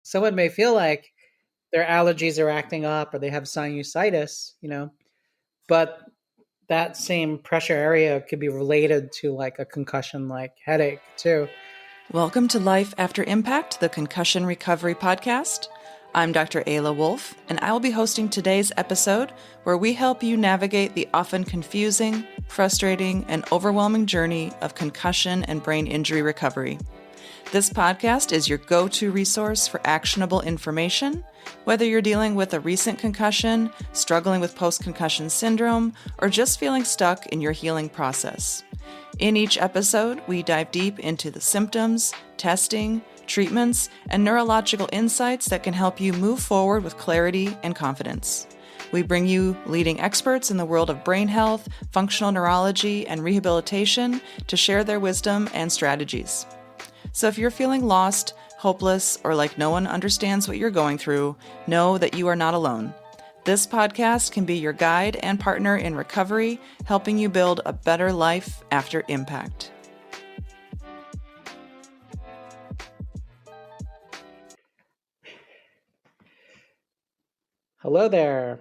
someone may feel like their allergies are acting up or they have sinusitis, but that same pressure area could be related to like a concussion like headache too. Welcome to Life After Impact, the Concussion Recovery Podcast. I'm Dr. Ayla Wolf, and I will be hosting today's episode where we help you navigate the often confusing, frustrating, and overwhelming journey of concussion and brain injury recovery. This podcast is your go-to resource for actionable information, whether you're dealing with a recent concussion, struggling with post-concussion syndrome, or just feeling stuck in your healing process. In each episode, we dive deep into the symptoms, testing, treatments, and neurological insights that can help you move forward with clarity and confidence. We bring you leading experts in the world of brain health, functional neurology, and rehabilitation to share their wisdom and strategies. So if you're feeling lost, hopeless, or like no one understands what you're going through, know that you are not alone. This podcast can be your guide and partner in recovery, helping you build a better life after impact. Hello there.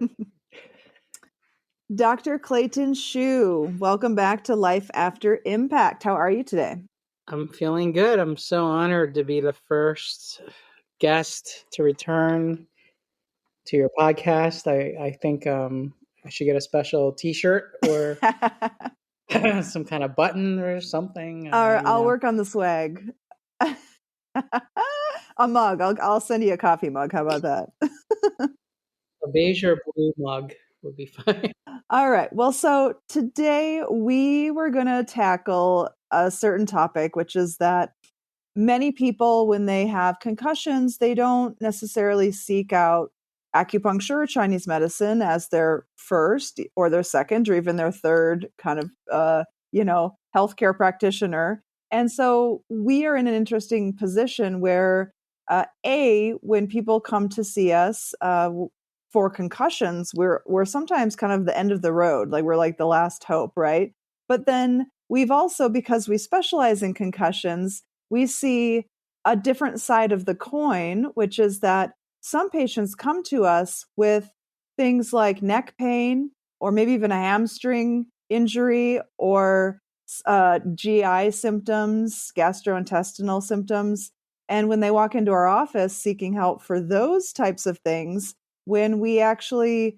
Dr. Clayton Shiu, welcome back to Life After Impact. How are you today? I'm feeling good. I'm so honored to be the first guest to return to your podcast. I think I should get a special t-shirt or some kind of button or something. I'll work on the swag. A mug. I'll send you a coffee mug. How about that? A beige or blue mug would be fine. All right. Well, so today we were going to tackle a certain topic, which is that many people, when they have concussions, they don't necessarily seek out acupuncture or Chinese medicine as their first or their second or even their third kind of, healthcare practitioner. And so we are in an interesting position where, when people come to see us for concussions, we're sometimes kind of the end of the road, like we're like the last hope, right? But then we've also, because we specialize in concussions, we see a different side of the coin, which is that some patients come to us with things like neck pain, or maybe even a hamstring injury, or GI symptoms, gastrointestinal symptoms. And when they walk into our office seeking help for those types of things, when we actually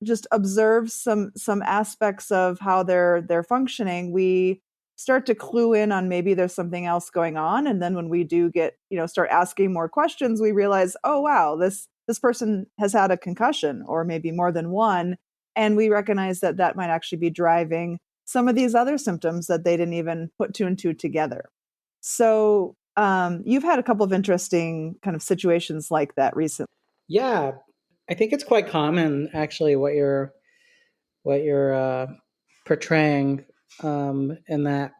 just observe some aspects of how they're functioning, we start to clue in on maybe there's something else going on. And then when we do get, start asking more questions, we realize, oh, wow, this person has had a concussion or maybe more than one. And we recognize that that might actually be driving some of these other symptoms that they didn't even put two and two together. So you've had a couple of interesting kind of situations like that recently. Yeah, I think it's quite common, actually, what you're portraying, in that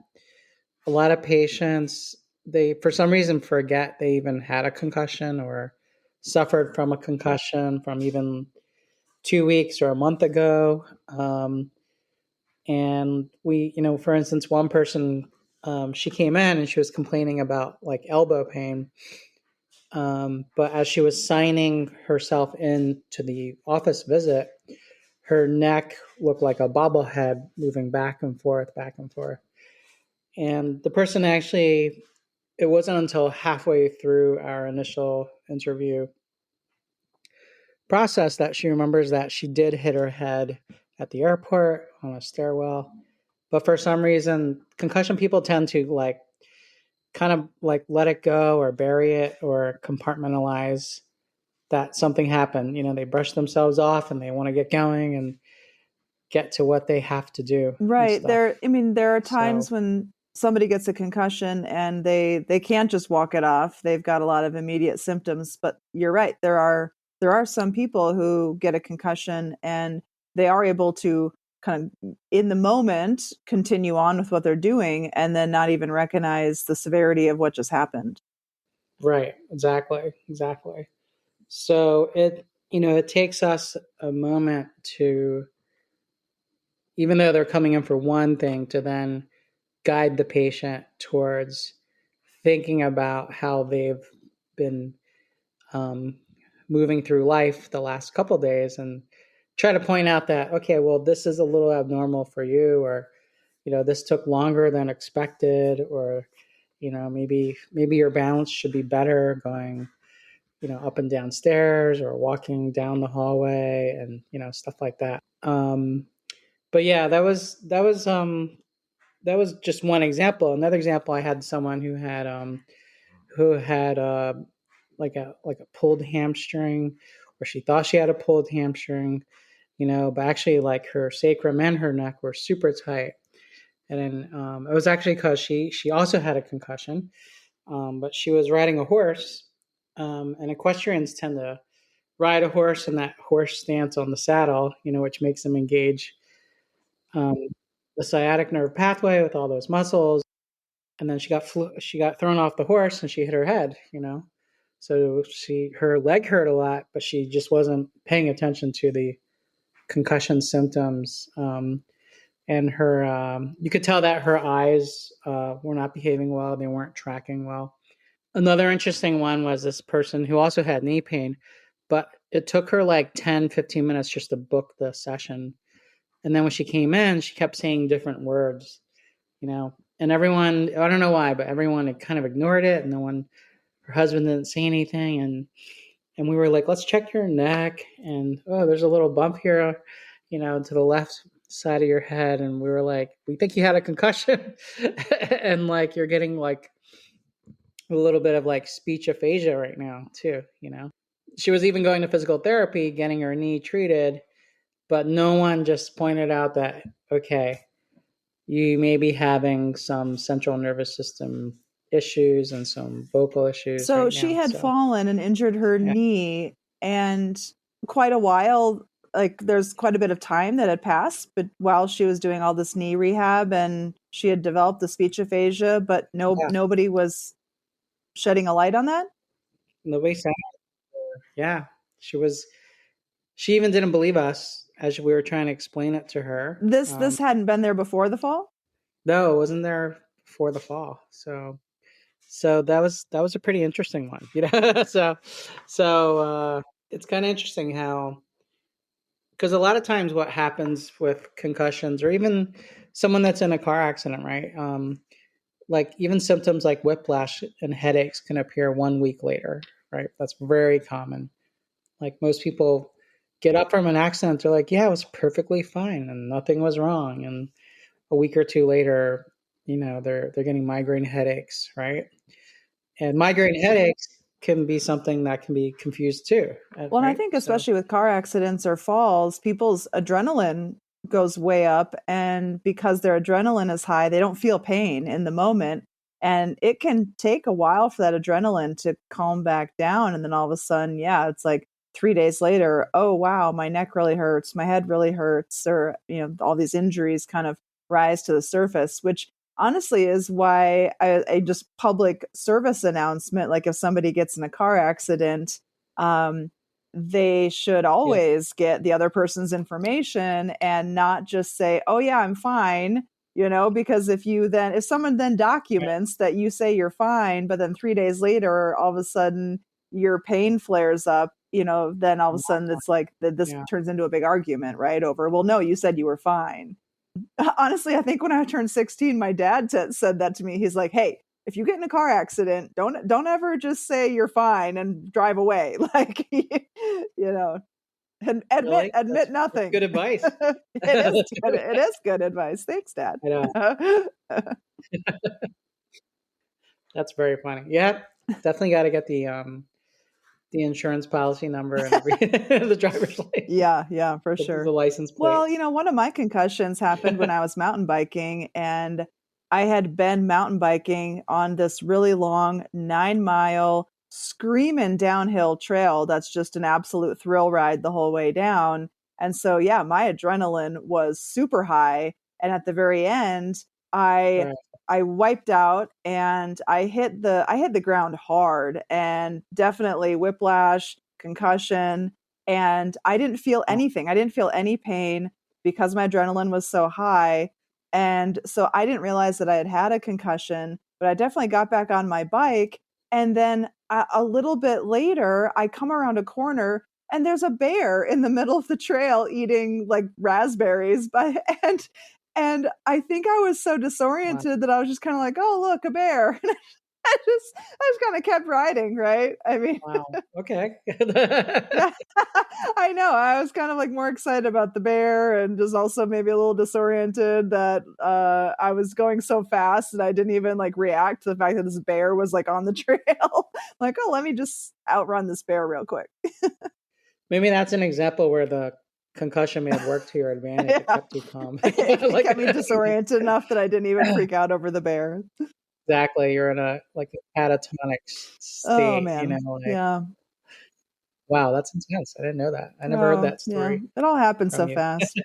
a lot of patients, they for some reason forget they even had a concussion or suffered from a concussion from even 2 weeks or a month ago. And we, for instance, one person, she came in and she was complaining about like elbow pain. But as she was signing herself in to the office visit, her neck looked like a bobblehead moving back and forth. And the person actually, it wasn't until halfway through our initial interview process that she remembers that she did hit her head at the airport on a stairwell. But for some reason, concussion people tend to kind of let it go or bury it or compartmentalize that something happened. They brush themselves off and they want to get going and get to what they have to do. Right. There are times when somebody gets a concussion and they can't just walk it off. They've got a lot of immediate symptoms, but you're right. There are some people who get a concussion and they are able to kind of in the moment continue on with what they're doing and then not even recognize the severity of what just happened. Right. Exactly. So it takes us a moment to, even though they're coming in for one thing, to then guide the patient towards thinking about how they've been um, moving through life the last couple days, and try to point out that, okay, well, this is a little abnormal for you, or this took longer than expected, or maybe your balance should be better going up and down stairs or walking down the hallway, and stuff like that. But yeah, that was just one example. Another example, I had someone who had like a pulled hamstring, or she thought she had a pulled hamstring, but actually, like, her sacrum and her neck were super tight. And then it was actually because she also had a concussion, but she was riding a horse, and equestrians tend to ride a horse in that horse stance on the saddle, which makes them engage um, the sciatic nerve pathway with all those muscles. And then she got thrown off the horse and she hit her head. So her leg hurt a lot, but she just wasn't paying attention to the concussion symptoms. And you could tell that her eyes were not behaving well; they weren't tracking well. Another interesting one was this person who also had knee pain, but it took her like 10, 15 minutes just to book the session. And then when she came in, she kept saying different words, and everyone, I don't know why, but everyone had kind of ignored it. And her husband didn't say anything. And we were like, let's check your neck. And, oh, there's a little bump here, to the left side of your head. And we were like, we think you had a concussion. And like, you're getting like a little bit of like speech aphasia right now too. She was even going to physical therapy, getting her knee treated, but no one just pointed out that, okay, you may be having some central nervous system issues and some vocal issues. So right she now. had fallen and injured her knee, and quite a while, like there's quite a bit of time that had passed, but while she was doing all this knee rehab, and she had developed the speech aphasia, but nobody was shedding a light on that. Nobody said. Yeah, she even didn't believe us as we were trying to explain it to her. This hadn't been there before the fall? No, it wasn't there before the fall. So that was a pretty interesting one, so it's kind of interesting how, because a lot of times what happens with concussions, or even someone that's in a car accident, right? Like even symptoms like whiplash and headaches can appear 1 week later, right? That's very common. Like most people get up from an accident, they're like, yeah, it was perfectly fine and nothing was wrong. And a week or two later, they're getting migraine headaches, right? And migraine headaches can be something that can be confused too. Well, right? And I think especially with car accidents or falls, people's adrenaline goes way up, and because their adrenaline is high, they don't feel pain in the moment. And it can take a while for that adrenaline to calm back down. And then all of a sudden, yeah, it's like 3 days later, oh, wow, my neck really hurts, my head really hurts, or, all these injuries kind of rise to the surface, which honestly is why a just public service announcement, like if somebody gets in a car accident, they should always get the other person's information and not just say, oh yeah, I'm fine, because if someone then documents that you say you're fine, but then 3 days later, all of a sudden your pain flares up, then all of a sudden it's like this turns into a big argument, right? Over, well, no, you said you were fine. Honestly, I think when I turned 16, my dad said that to me. He's like, hey, if you get in a car accident, don't ever just say you're fine and drive away. Like, and admit nothing. That's good advice. It is good advice. Thanks, Dad. I know. That's very funny. Yeah, definitely got to get the insurance policy number and the driver's license. Yeah, for sure. The license plate. Well, one of my concussions happened when I was mountain biking, and I had been mountain biking on this really long 9-mile screaming downhill trail that's just an absolute thrill ride the whole way down. And so, yeah, my adrenaline was super high. And at the very end, I wiped out and I hit the ground hard, and definitely whiplash, concussion, and I didn't feel anything. I didn't feel any pain because my adrenaline was so high. And so I didn't realize that I had had a concussion, but I definitely got back on my bike. And then a little bit later, I come around a corner and there's a bear in the middle of the trail eating like raspberries. And I think I was so Wow. disoriented that I was just kind of like, oh, look, a bear. I just kind of kept riding, right? I mean, Wow. Okay. yeah, I know. I was kind of like more excited about the bear and just also maybe a little disoriented that I was going so fast that I didn't even like react to the fact that this bear was like on the trail. Like, oh, let me just outrun this bear real quick. Maybe that's an example where the concussion may have worked to your advantage. It Yeah. kept you calm. It Like kept me disoriented enough that I didn't even freak out over the bear. exactly, you're in a like a catatonic Oh state, man. like Yeah. wow, that's intense. I didn't know that. I never heard Oh that yeah. story It all happened from so you. fast.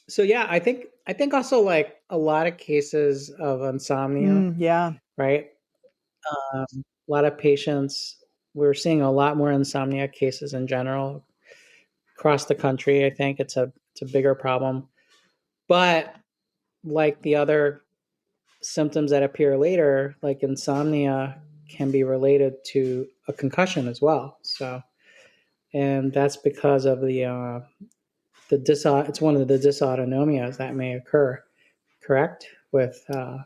So yeah, I think also like a lot of cases of insomnia, Yeah. right? A lot of patients, we're seeing a lot more insomnia cases in general across the country. I think it's a bigger problem. But like the other symptoms that appear later, like insomnia, can be related to a concussion as well. So, and that's because of it's one of the dysautonomias that may occur, correct, with a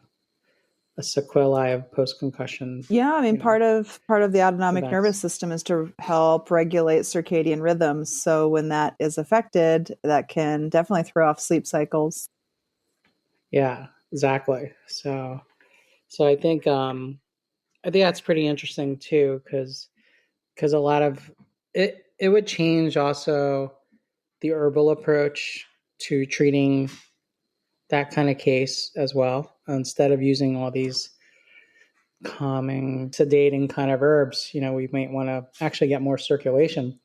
sequelae of post concussion. Yeah, I mean part of the autonomic nervous Events. system is to help regulate circadian rhythms. So when that is affected, that can definitely throw off sleep cycles. Yeah, exactly. So I think that's pretty interesting too, because a lot of it would change also the herbal approach to treating that kind of case as well. Instead of using all these calming, sedating kind of herbs, we might want to actually get more circulation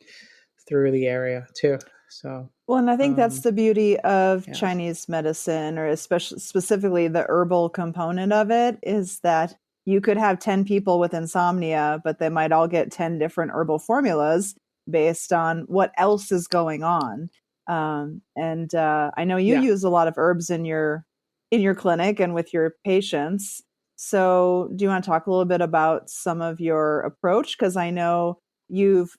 through the area too. So, Well, and I think that's um, the beauty of yeah, Chinese medicine, or especially specifically the herbal component of it, is that you could have 10 people with insomnia, but they might all get 10 different herbal formulas based on what else is going on. And I know you yeah, use a lot of herbs in your clinic and with your patients. So, do you want to talk a little bit about some of your approach? Because I know you've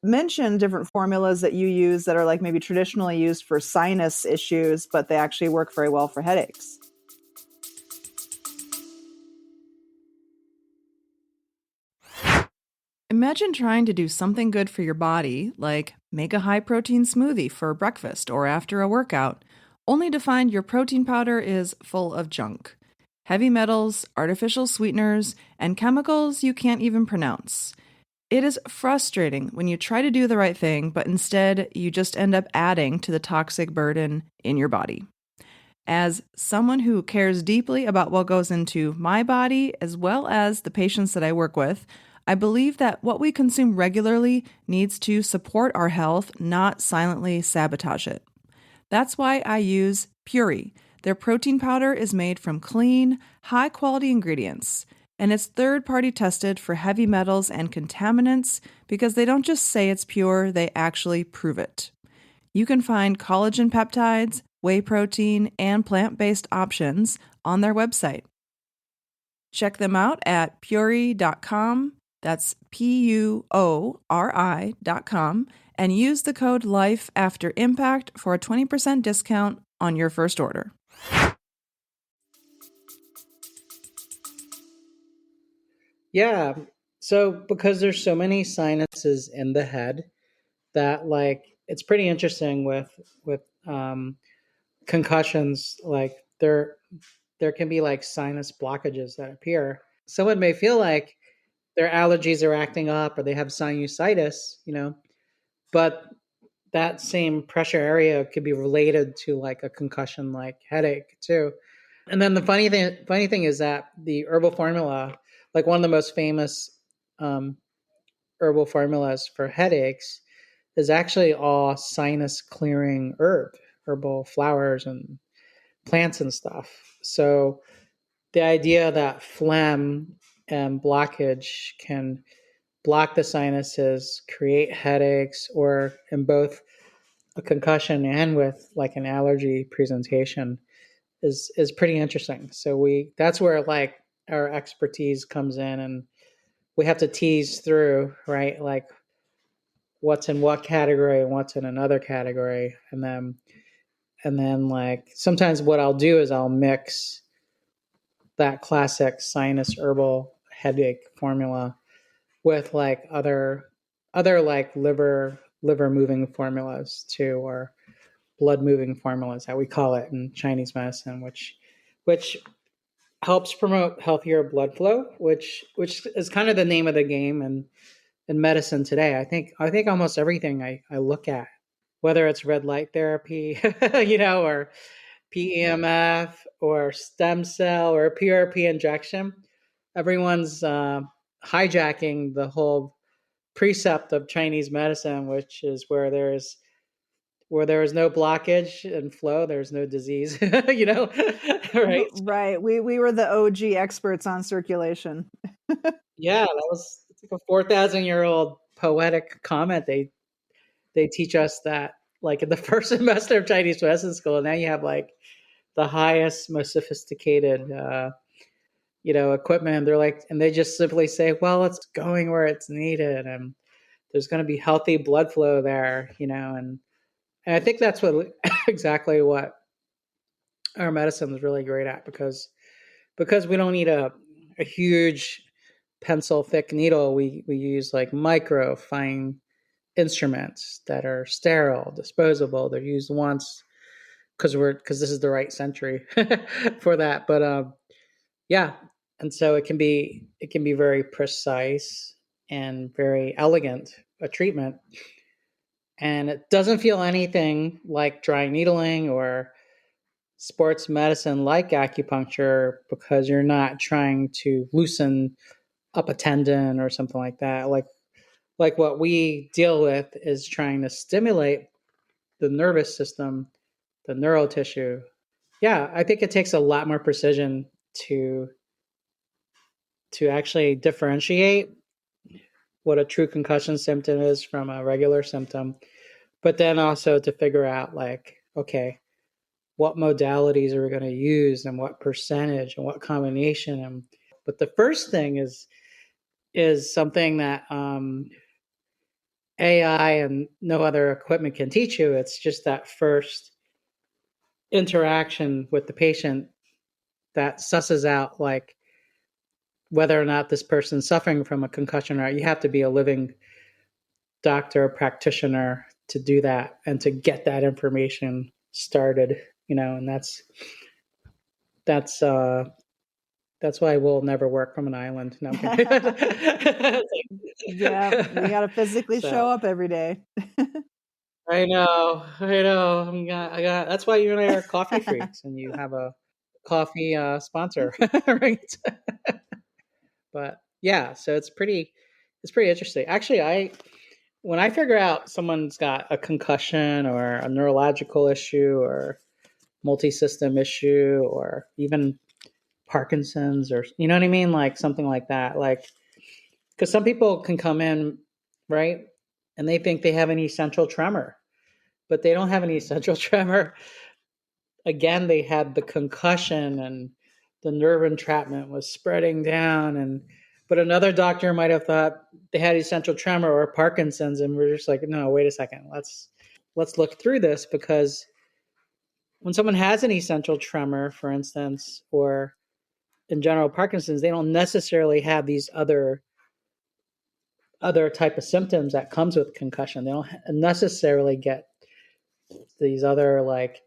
mention different formulas that you use that are like maybe traditionally used for sinus issues, but they actually work very well for headaches. Imagine trying to do something good for your body, like make a high protein smoothie for breakfast or after a workout, only to find your protein powder is full of junk. Heavy metals, artificial sweeteners, and chemicals you can't even pronounce. It is frustrating when you try to do the right thing, but instead you just end up adding to the toxic burden in your body. As someone who cares deeply about what goes into my body as well as the patients that I work with, I believe that what we consume regularly needs to support our health, not silently sabotage it. That's why I use Puri. Their protein powder is made from clean, high quality ingredients, and it's third party tested for heavy metals and contaminants because they don't just say it's pure, they actually prove it. You can find collagen peptides, whey protein, and plant based options on their website. Check them out at puri.com. That's PUORI.com, and use the code LIFE after impact for a 20% discount on your first order. yeah. So because there's so many sinuses in the head that like it's pretty interesting with concussions. Like there can be like sinus blockages that appear. Someone may feel like their allergies are acting up or they have sinusitis, but that same pressure area could be related to like a concussion like headache too. And then the funny thing is that the herbal formula, like one of the most famous um, herbal formulas for headaches, is actually all sinus clearing herbal flowers and plants and stuff. So the idea that phlegm and blockage can block the sinuses, create headaches, or in both a concussion and with like an allergy presentation is pretty interesting. So that's where like our expertise comes in, and we have to tease through, right? Like what's in what category and what's in another category. And then like sometimes what I'll do is I'll mix that classic sinus herbal headache formula with like other like liver moving formulas too, or blood moving formulas that we call it in Chinese medicine, which helps promote healthier blood flow, which is kind of the name of the game in medicine today. I think almost everything I look at, whether it's red light therapy, or PEMF or stem cell or PRP injection, everyone's hijacking the whole precept of Chinese medicine, which is where there is no blockage and flow, there's no disease, right? Right. We were the OG experts on circulation. Yeah, it's like a 4,000-year-old poetic comment. They teach us that like in the first semester of Chinese medicine school, and now you have like the highest, most sophisticated, equipment. They're like, and they just simply say, well, it's going where it's needed, and there's going to be healthy blood flow there, and I think that's what exactly what our medicine is really great at, because we don't need a huge pencil thick needle. We use like micro fine instruments that are sterile, disposable. They're used once because this is the right century for that. But yeah, and so it can be very precise and very elegant a treatment, and it doesn't feel anything like dry needling or sports medicine like acupuncture, because you're not trying to loosen up a tendon or something like that. Like what we deal with is trying to stimulate the nervous system, the neural tissue. Yeah, I think it takes a lot more precision to actually differentiate what a true concussion symptom is from a regular symptom, but then also to figure out like, okay, what modalities are we going to use and what percentage and what combination. But the first thing is something that AI and no other equipment can teach you. It's just that first interaction with the patient that susses out like whether or not this person's suffering from a concussion or not. You have to be a living doctor, practitioner to do that and to get that information started, and that's why we'll never work from an island. No, I'm kidding. Yeah, we got to physically show up every day. I know. I got. That's why you and I are coffee freaks, and you have a coffee sponsor, right? But yeah, so it's pretty interesting. Actually, when I figure out someone's got a concussion or a neurological issue or multi-system issue or even Parkinson's, or you know what I mean, like something like that, like because some people can come in, right, and they think they have an essential tremor, but they don't have an essential tremor. Again, they had the concussion and the nerve entrapment was spreading down, but another doctor might have thought they had essential tremor or Parkinson's, and we're just like, no, wait a second, let's look through this, because when someone has an essential tremor, for instance, or in general Parkinson's, they don't necessarily have these other type of symptoms that comes with concussion. They don't necessarily get these other like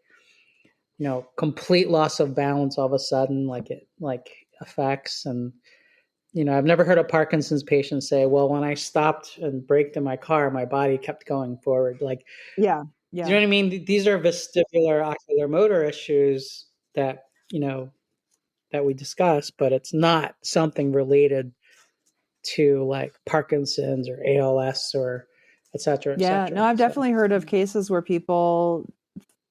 complete loss of balance all of a sudden, like effects. And I've never heard a Parkinson's patient say, well, when I stopped and braked in my car, my body kept going forward. Like, yeah do you know what I mean? These are vestibular-ocular motor issues that that we discuss, but it's not something related to like Parkinson's or ALS or et cetera, et Yeah, cetera. no, I've definitely heard of cases where people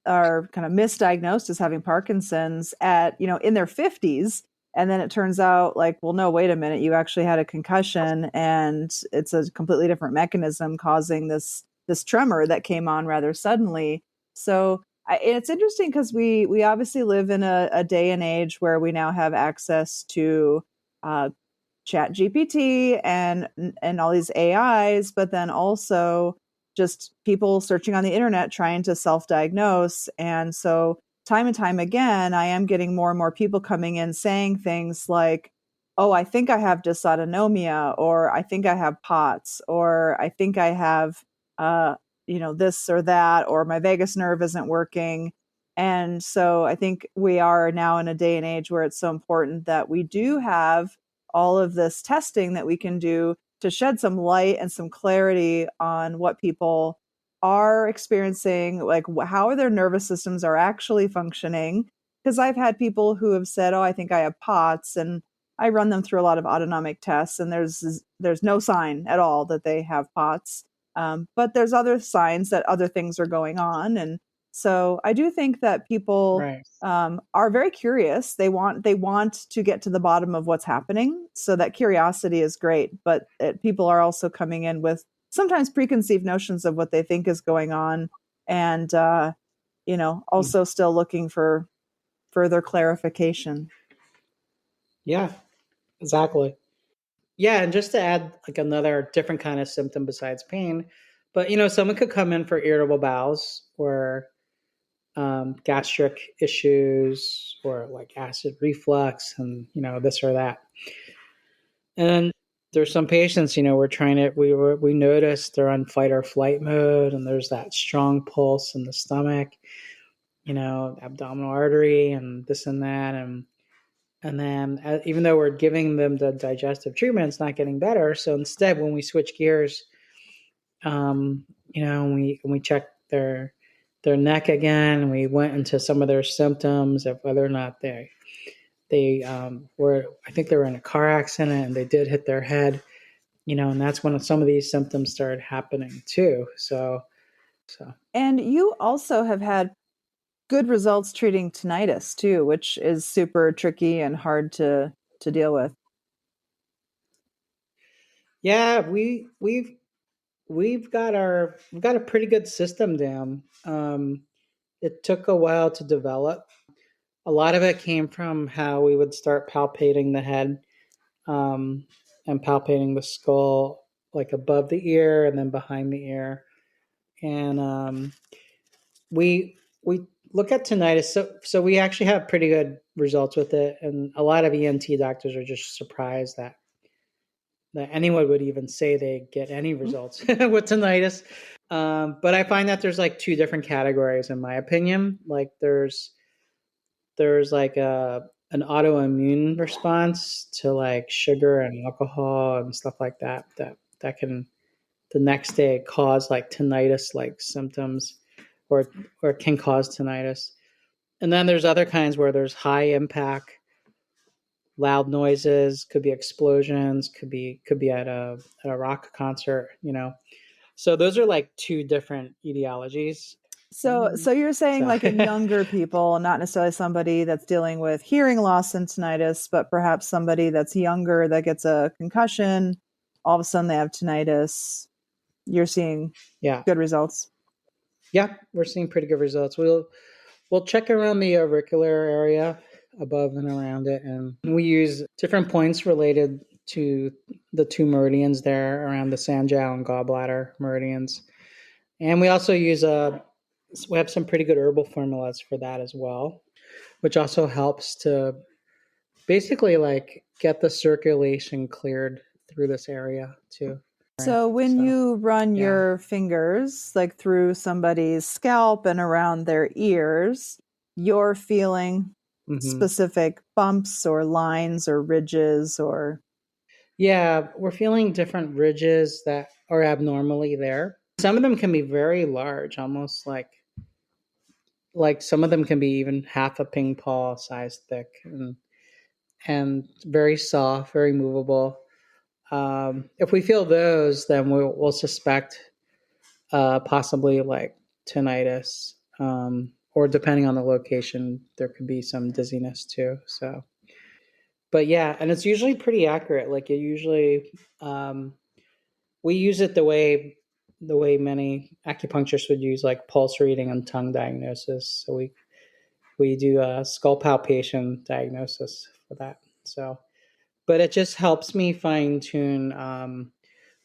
are kind of misdiagnosed as having Parkinson's at, in their 50s. And then it turns out like, well, no, wait a minute, you actually had a concussion and it's a completely different mechanism causing this tremor that came on rather suddenly. So it's interesting because we obviously live in a day and age where we now have access to Chat GPT and all these AIs, but then also just people searching on the internet trying to self-diagnose. And so time and time again, I am getting more and more people coming in saying things like, oh, I think I have dysautonomia, or I think I have POTS, or I think I have, this or that, or my vagus nerve isn't working. And so I think we are now in a day and age where it's so important that we do have all of this testing that we can do to shed some light and some clarity on what people are experiencing, like how their nervous systems are actually functioning. Because I've had people who have said, oh, I think I have POTS, and I run them through a lot of autonomic tests, and there's no sign at all that they have POTS. But there's other signs that other things are going on. And so I do think that people Right. are very curious. They want to get to the bottom of what's happening. So that curiosity is great. But people are also coming in with sometimes preconceived notions of what they think is going on, and also still looking for further clarification. Yeah, exactly. Yeah, and just to add like another different kind of symptom besides pain, but someone could come in for irritable bowels or gastric issues or like acid reflux and this or that. And there's some patients, we notice they're on fight or flight mode, and there's that strong pulse in the stomach, abdominal artery and this and that, and then even though we're giving them the digestive treatment, it's not getting better. So instead, when we switch gears, we check their neck again, we went into some of their symptoms of whether or not they were, I think they were in a car accident and they did hit their head, and that's when some of these symptoms started happening too. So. And you also have had good results treating tinnitus too, which is super tricky and hard to deal with. Yeah, we've got a pretty good system down. It took a while to develop. A lot of it came from how we would start palpating the head, and palpating the skull, like above the ear and then behind the ear. And we look at tinnitus. So we actually have pretty good results with it, and a lot of ENT doctors are just surprised that anyone would even say they get any results with tinnitus. But I find that there's like two different categories, in my opinion. Like there's like an autoimmune response to like sugar and alcohol and stuff like that can the next day cause like tinnitus like symptoms, or can cause tinnitus. And then there's other kinds where there's high impact loud noises, could be explosions, could be at a rock concert, So those are like two different etiologies. So you're saying like in younger people, not necessarily somebody that's dealing with hearing loss and tinnitus, but perhaps somebody that's younger that gets a concussion, all of a sudden they have tinnitus. You're seeing good results. Yeah, we're seeing pretty good results. We'll check around the auricular area above and around it, and we use different points related to the two meridians there around the Sanjiao and gallbladder meridians. And we also use we have some pretty good herbal formulas for that as well, which also helps to basically like get the circulation cleared through this area too. So when you run your fingers like through somebody's scalp and around their ears, you're feeling specific bumps or lines or ridges or... Yeah, we're feeling different ridges that are abnormally there. Some of them can be very large, almost like some of them can be even half a ping pong size thick, and very soft, very movable. If we feel those, then we'll suspect possibly like tinnitus, or depending on the location, there could be some dizziness too. So, but yeah, and it's usually pretty accurate. Like it usually, we use it the way many acupuncturists would use like pulse reading and tongue diagnosis. So we do a skull palpation diagnosis for that. So, but it just helps me fine tune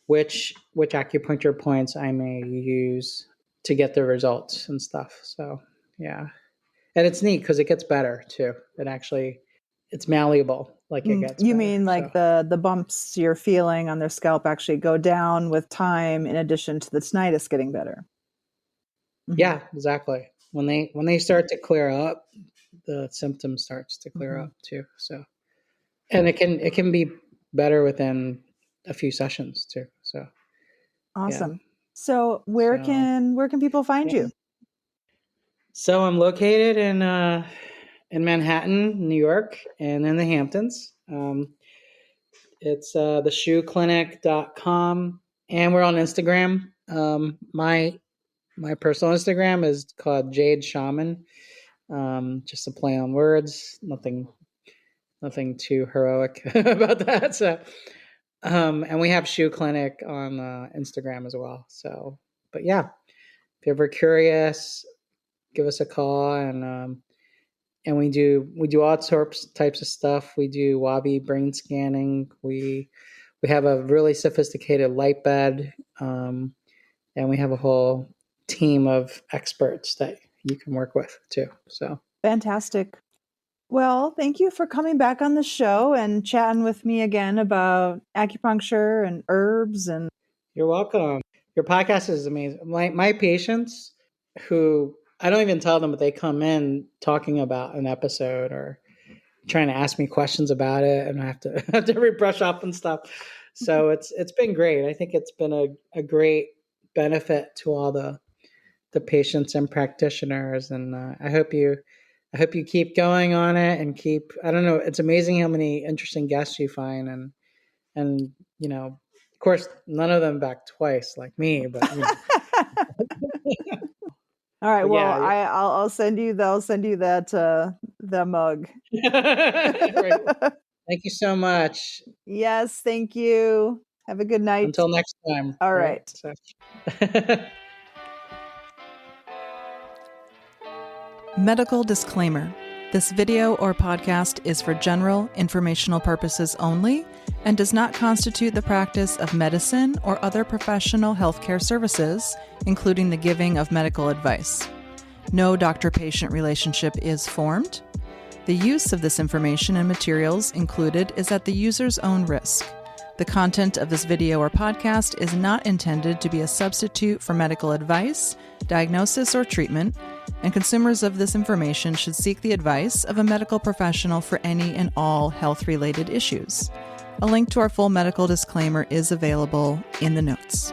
which acupuncture points I may use to get the results and stuff. So yeah, and it's neat because it gets better too. It's malleable, like it gets You better, mean like the bumps you're feeling on their scalp actually go down with time in addition to the tinnitus getting better? Yeah, exactly. When they start to clear up, the symptom starts to clear up too. So, and it can be better within a few sessions too. So awesome. Yeah. So where can people find you? So I'm located in Manhattan, New York, and in the Hamptons. It's theshoeclinic.com, and we're on Instagram. My personal Instagram is called Jade Shaman. Just a play on words, nothing too heroic about that. So, and we have Shoe Clinic on Instagram as well. So, but yeah, if you're ever curious, give us a call, and we do all sorts types of stuff. We do Wabi brain scanning. We have a really sophisticated light bed, and we have a whole team of experts that you can work with too. So fantastic. Well, thank you for coming back on the show and chatting with me again about acupuncture and herbs. And you're welcome. Your podcast is amazing. My patients, who I don't even tell them, but they come in talking about an episode or trying to ask me questions about it, and I have to brush up and stuff. So it's been great. I think it's been a great benefit to all the patients and practitioners, and I hope you keep going on it and keep. I don't know. It's amazing how many interesting guests you find, and of course, none of them back twice like me, but. All right. Well, yeah. I'll send you that the mug. Right. Thank you so much. Yes, thank you. Have a good night. Until next time. All right. So. Medical disclaimer. This video or podcast is for general informational purposes only and does not constitute the practice of medicine or other professional healthcare services, including the giving of medical advice. No doctor-patient relationship is formed. The use of this information and materials included is at the user's own risk. The content of this video or podcast is not intended to be a substitute for medical advice, diagnosis, or treatment, and consumers of this information should seek the advice of a medical professional for any and all health-related issues. A link to our full medical disclaimer is available in the notes.